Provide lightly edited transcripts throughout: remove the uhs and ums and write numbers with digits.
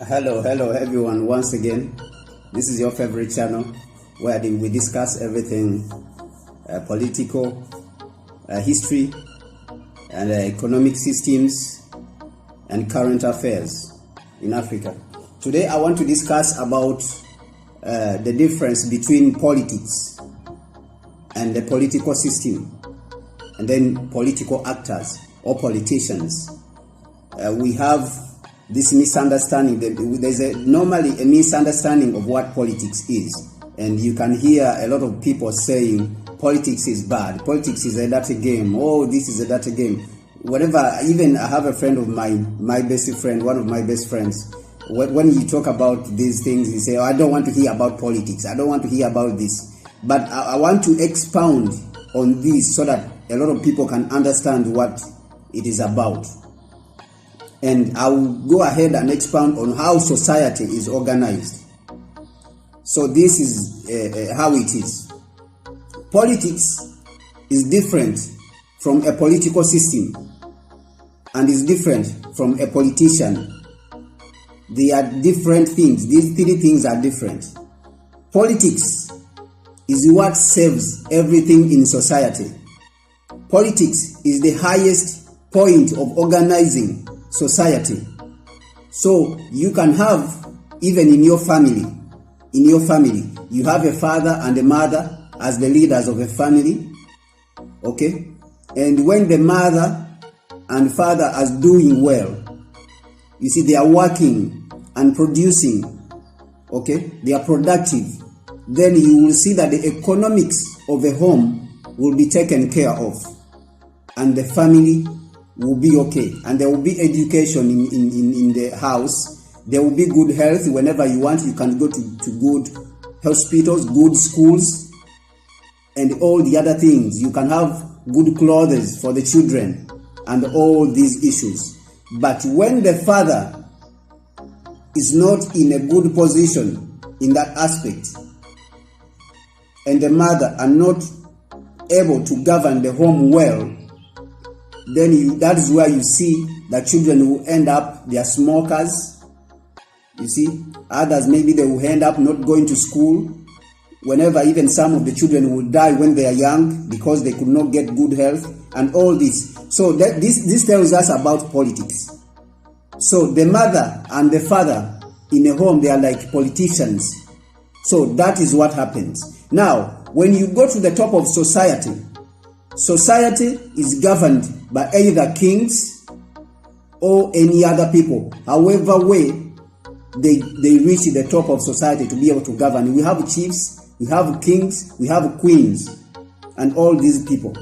Hello everyone. Once again, this is your favorite channel where we discuss everything political, history, and economic systems and current affairs in Africa. Today I want to discuss about the difference between politics and the political system, and then political actors or politicians. We have this misunderstanding. There's normally a misunderstanding of what politics is, and you can hear a lot of people saying politics is bad, politics is a dirty game, oh this is a dirty game, whatever. Even I have a friend of mine, my best friend, one of my best friends, when you talk about these things, he say, oh, I don't want to hear about politics, I don't want to hear about this. But I want to expound on this so that a lot of people can understand what it is about. And I will go ahead and expound on how society is organized. So this is how it is. Politics is different from a political system and is different from a politician. They are different things. These three things are different. Politics is what saves everything in society. Politics is the highest point of organizing society. So you can have, even in your family, you have a father and a mother as the leaders of a family, okay? And when the mother and father are doing well, you see they are working and producing, okay? They are productive. Then you will see that the economics of a home will be taken care of, and the family will be okay, and there will be education in the house. There will be good health. Whenever you want, you can go to good hospitals, good schools, and all the other things. You can have good clothes for the children and all these issues. But when the father is not in a good position in that aspect, and the mother are not able to govern the home well, then that is where you see that children will end up, they are smokers. You see, others maybe they will end up not going to school. Whenever even some of the children will die when they are young because they could not get good health and all this. So this tells us about politics. So the mother and the father in a home, they are like politicians. So that is what happens. Now, when you go to the top of society, society is governed by either kings or any other people. However way they reach the top of society to be able to govern. We have chiefs, we have kings, we have queens, and all these people.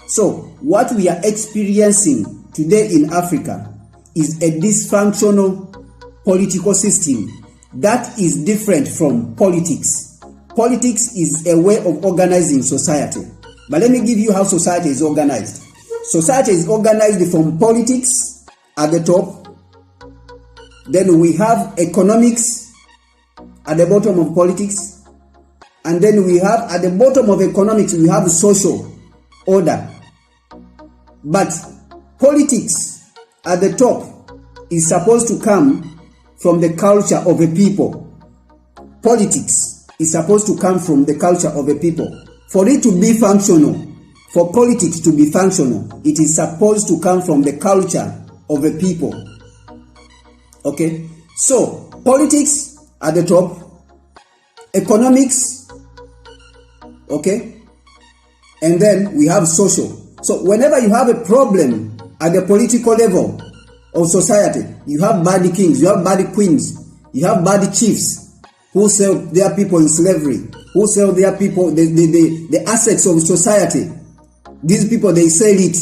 So what we are experiencing today in Africa is a dysfunctional political system that is different from politics. Politics is a way of organizing society. But let me give you how society is organized. Society is organized from politics at the top. Then we have economics at the bottom of politics. And then we have, at the bottom of economics, we have social order. But politics at the top is supposed to come from the culture of a people. Politics is supposed to come from the culture of a people. For it to be functional, for politics to be functional, it is supposed to come from the culture of a people. Okay? So, politics at the top, economics, okay? And then we have social. So, whenever you have a problem at the political level of society, you have bad kings, you have bad queens, you have bad chiefs who sell their people in slavery, who sell their people, the assets of society. These people, they sell it,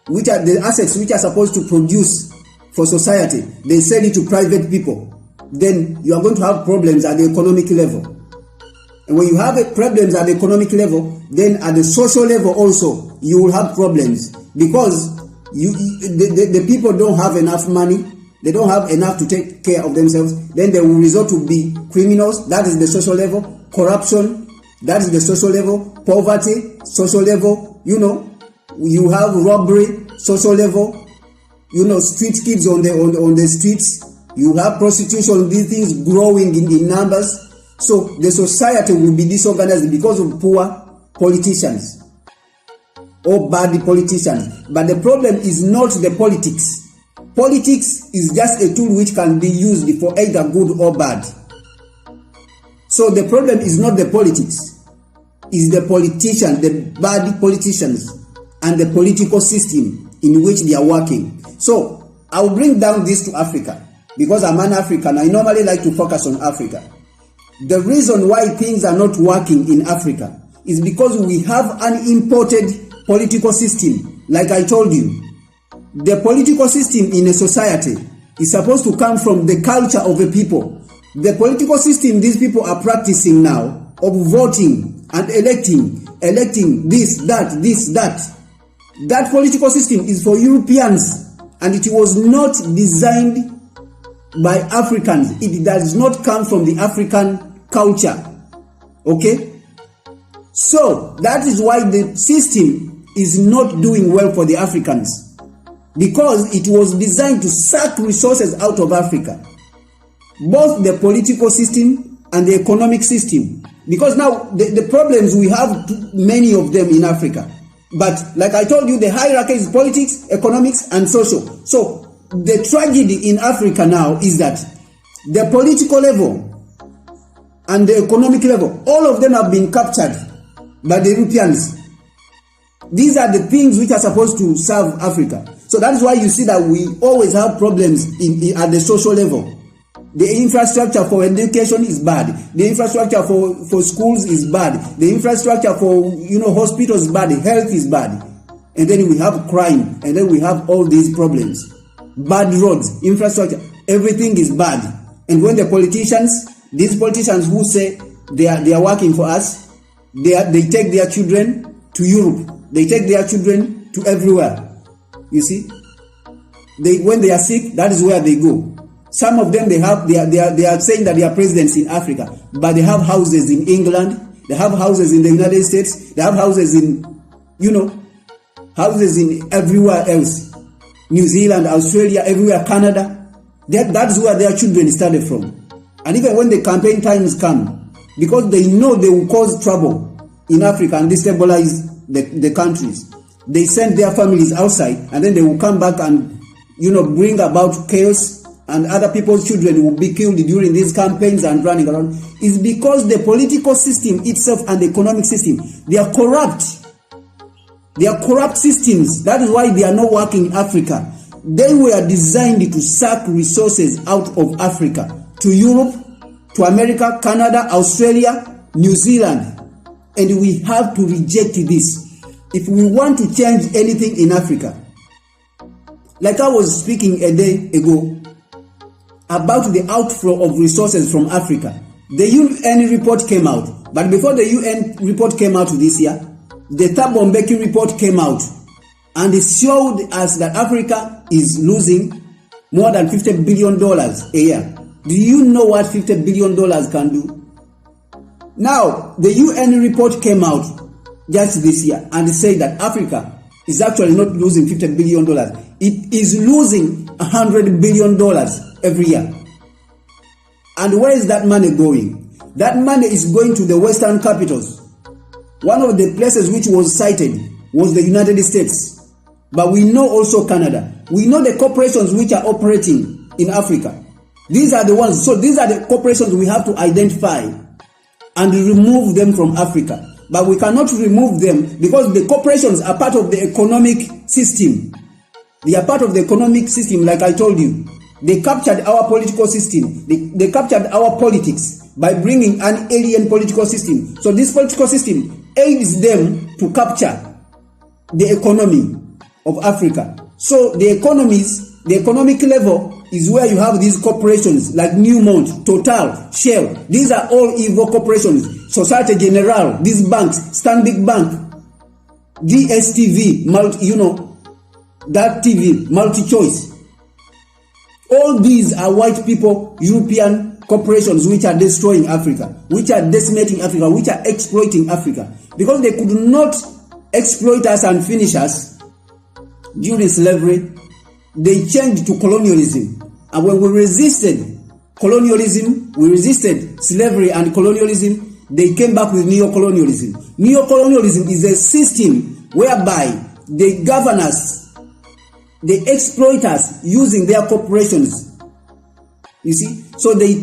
which are the assets which are supposed to produce for society. They sell it to private people. Then you are going to have problems at the economic level. And when you have problems at the economic level, then at the social level also, you will have problems. Because the people don't have enough money, they don't have enough to take care of themselves, then they will resort to be criminals. That is the social level. Corruption, that is the social level. Poverty, social level. You have robbery, social level. Street kids on the streets, You have prostitution, these things growing in numbers. So the society will be disorganized because of poor politicians or bad politicians. But the problem is not the politics. Politics is just a tool which can be used for either good or bad. So the problem is not the politics, it's the politicians, the bad politicians, and the political system in which they are working. So I will bring down this to Africa because I'm an African. I normally like to focus on Africa. The reason why things are not working in Africa is because we have an imported political system. Like I told you, the political system in a society is supposed to come from the culture of the people. The political system these people are practicing now of voting and electing this, that. That political system is for Europeans and it was not designed by Africans. It does not come from the African culture. Okay? So that is why the system is not doing well for the Africans, because it was designed to suck resources out of Africa, both the political system and the economic system. Because now the problems we have, many of them in Africa, but like I told you, the hierarchy is politics, economics, and social. So the tragedy in Africa now is that the political level and the economic level, all of them have been captured by the Europeans. These are the things which are supposed to serve Africa. So that is why you see that we always have problems at the social level. The infrastructure for education is bad. The infrastructure for schools is bad. The infrastructure for hospitals is bad. Health is bad. And then we have crime. And then we have all these problems. Bad roads, infrastructure, everything is bad. And when the politicians, these politicians who say they are working for us, they take their children to Europe. They take their children to everywhere. You see, when they are sick, that is where they go. Some of them they are saying that they are presidents in Africa, but they have houses in England, they have houses in the United States, they have houses in houses in everywhere else, New Zealand, Australia, everywhere, Canada. That's where their children started from. And even when the campaign times come, because they know they will cause trouble in Africa and destabilize the countries, they send their families outside, and then they will come back and bring about chaos, and other people's children will be killed during these campaigns and running around. Is because the political system itself and the economic system, they are corrupt. They are corrupt systems. That is why they are not working in Africa. They were designed to suck resources out of Africa to Europe, to America, Canada, Australia, New Zealand. And we have to reject this if we want to change anything in Africa. Like I was speaking a day ago about the outflow of resources from Africa. The UN report came out, but before the UN report came out this year, the Thabo Mbeki report came out, and it showed us that Africa is losing more than $50 billion a year. Do you know what $50 billion can do? Now, the UN report came out just this year and said that Africa is actually not losing $50 billion. It is losing $100 billion every year. And where is that money going? That money is going to the Western capitals. One of the places which was cited was the United States. But we know also Canada. We know the corporations which are operating in Africa. These are the ones. So these are the corporations we have to identify and remove them from Africa. But we cannot remove them because the corporations are part of the economic system. They are part of the economic system, like I told you. They captured our political system. They captured our politics by bringing an alien political system. So this political system aids them to capture the economy of Africa. So the economic level is where you have these corporations like Newmont, Total, Shell. These are all evil corporations. Societe Generale, these banks, Stanbic Bank, DSTV, that TV, MultiChoice. All these are white people, European corporations which are destroying Africa, which are decimating Africa, which are exploiting Africa. Because they could not exploit us and finish us during slavery, they changed to colonialism. And when we resisted colonialism, we resisted slavery and colonialism, they came back with neo-colonialism. Neo-colonialism is a system whereby they govern us, they exploit us using their corporations. You see? So they